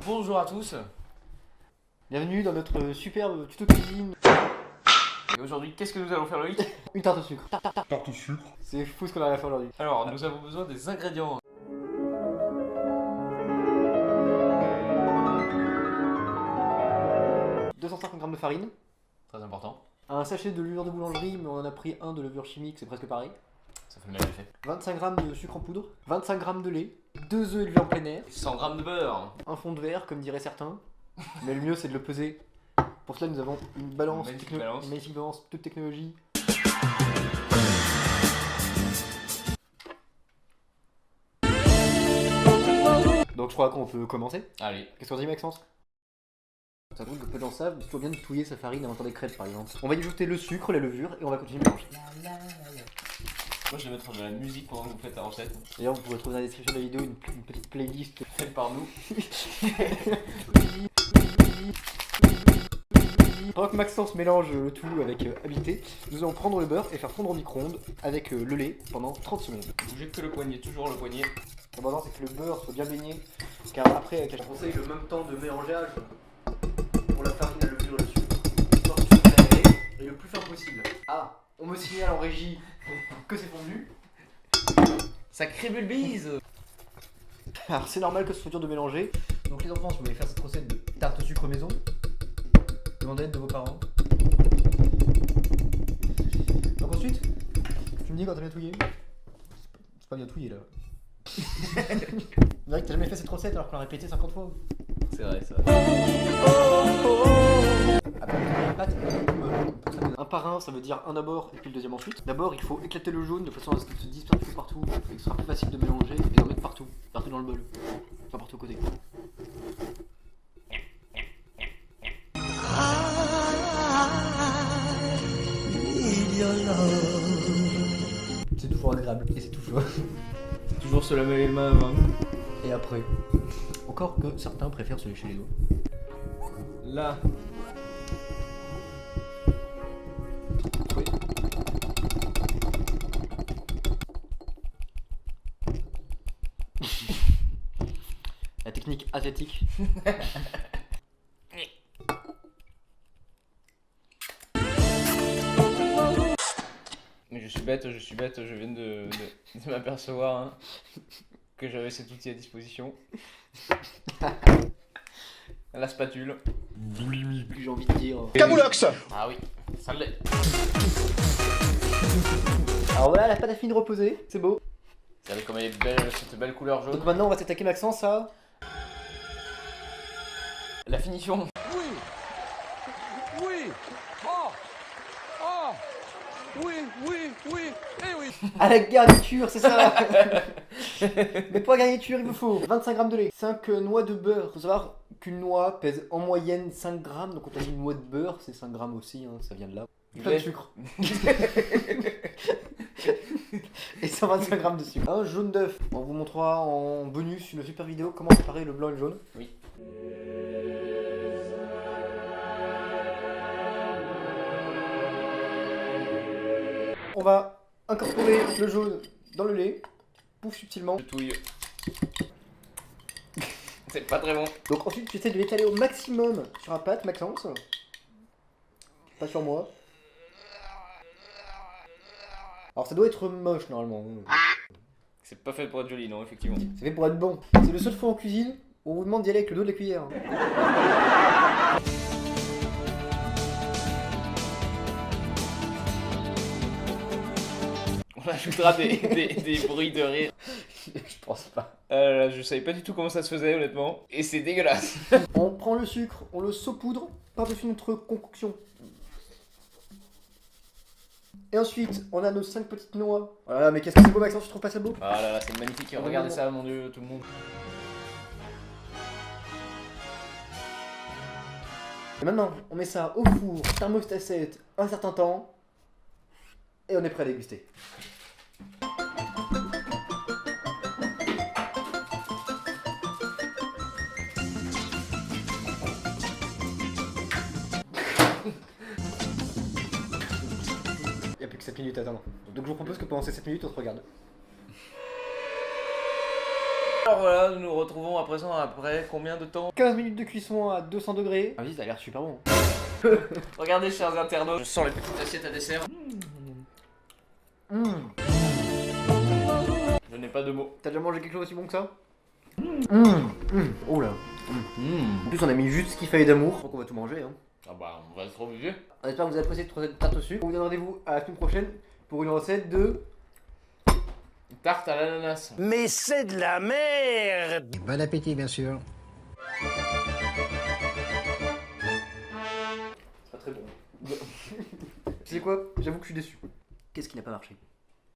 Bonjour à tous. Bienvenue dans notre superbe tuto cuisine. Et aujourd'hui, qu'est-ce que nous allons faire, Loïc? Une tarte au sucre. Tarte au sucre. C'est fou ce qu'on a à faire aujourd'hui. Alors, nous avons besoin des ingrédients. « 250 g de farine, Très important. un sachet de levure de boulangerie, mais on en a pris un de levure chimique, c'est presque pareil. Ça fait le même effet. 25 g de sucre en poudre, 25 g de lait, 2 œufs élevés en plein air, 100 g de beurre. un fond de verre, comme diraient certains. Mais le mieux, c'est de le peser. Pour cela, nous avons une balance, Magnifique une balance. magnifique balance, toute technologie. Donc je crois qu'on peut commencer. Allez. Qu'est-ce qu'on dit, Maxence? Ça trouve que peu de gens savent, il faut bien touiller sa farine avant de faire des crêpes par exemple. On va y ajouter le sucre, la levure et on va continuer à mélanger. Moi, je vais mettre de la musique pendant que vous faites la recette. D'ailleurs, vous pourrez trouver dans la description de la vidéo une petite playlist. Faite par nous. Pendant que Maxence mélange le tout avec habileté, nous allons prendre le beurre et faire fondre au micro-ondes avec le lait pendant 30 secondes. Bougez que le poignet, toujours le poignet. L'important c'est que le beurre soit bien baigné, car après, avec la conseille, le même temps de mélangeage pour la farine, la levure et le sucre, histoire que tout soit aéré et le plus fin possible. Ah, on me signale en régie que c'est fondu. Sacré bulbise. Alors c'est normal que ce soit dur de mélanger. Donc les enfants, si vous voulez faire cette recette de tarte au sucre maison, demandez l'aide de vos parents. Donc ensuite, tu me dis quand t'as bien touillé. C'est pas bien touillé là. On dirait que t'as jamais fait cette recette alors qu'on l'a répété 50 fois. C'est vrai, c'est vrai. Après, on met la pâte. Un par un, ça veut dire un d'abord et puis le deuxième ensuite. D'abord, il faut éclater le jaune de façon à ce qu'il se disperse partout et que ce sera plus facile de mélanger et d'en mettre partout dans le bol, pas partout aux côtés. C'est toujours agréable et c'est tout chaud. Toujours se laver les mains avant. Et après, encore que certains préfèrent se lécher les doigts. Là. Oui. La technique asiatique. Mais je suis bête, je viens de m'apercevoir hein, que j'avais cet outil à disposition. La spatule. J'ai envie de dire. Camoulox. Ah oui, ça l'est. Alors voilà, la pâte a fini de reposer, c'est beau. Vous savez comme elle est belle, cette belle couleur jaune. Donc maintenant, on va s'attaquer Maxence à. La finition. Oui. Oh. Oh. Oui, eh oui. À la garniture, c'est ça. Mais pour la garniture, il me faut 25 g de lait, 5 noix de beurre. Faut savoir qu'une noix pèse en moyenne 5 g, donc quand on dit une noix de beurre, c'est 5 g aussi, hein, ça vient de là. Plein de sucre. Et 125 g de sucre. Un jaune d'œuf. On vous montrera en bonus une super vidéo comment séparer le blanc et le jaune. Oui. On va incorporer le jaune dans le lait, pouf subtilement. Je touille. C'est pas très bon. Donc ensuite tu essaies de l'étaler au maximum sur la pâte, Maxence. Pas sur moi. Alors ça doit être moche normalement. C'est pas fait pour être joli, non, effectivement. C'est fait pour être bon. C'est le seul fois en cuisine où on vous demande d'y aller avec le dos de la cuillère. On ajoutera des bruits de rire. Je pense pas. Je savais pas du tout comment ça se faisait, honnêtement. Et c'est dégueulasse. On prend le sucre, on le saupoudre par-dessus notre concoction. Et ensuite, on a nos 5 petites noix. Voilà, mais qu'est-ce que c'est beau, Maxence, tu trouves pas ça beau? Ah là là, c'est magnifique. Regardez ça, mon dieu, tout le monde. Et maintenant, on met ça au four, thermostat 7, un certain temps. Et on est prêt à déguster. Il n'y a plus que 7 minutes à attendre. Donc je vous propose que pendant ces 7 minutes, on se regarde. Alors voilà, nous nous retrouvons à présent après combien de temps? 15 minutes de cuisson à 200 degrés. Ah, vas-y, ça a l'air super bon. Regardez, chers internautes, je sens les petites assiettes à dessert. Je n'ai pas de mots. T'as déjà mangé quelque chose aussi bon que ça? Oh là. En plus, on a mis juste ce qu'il fallait d'amour. Donc, on va tout manger. Hein. Ah bah, on va se retrouver. On espère que vous avez apprécié cette recette de tarte au sucre. On vous donne rendez-vous à la semaine prochaine pour une recette de. Tarte à l'ananas. Mais c'est de la merde! Bon appétit, bien sûr. C'est pas très bon. Tu sais quoi? J'avoue que je suis déçu. Qu'est-ce qui n'a pas marché?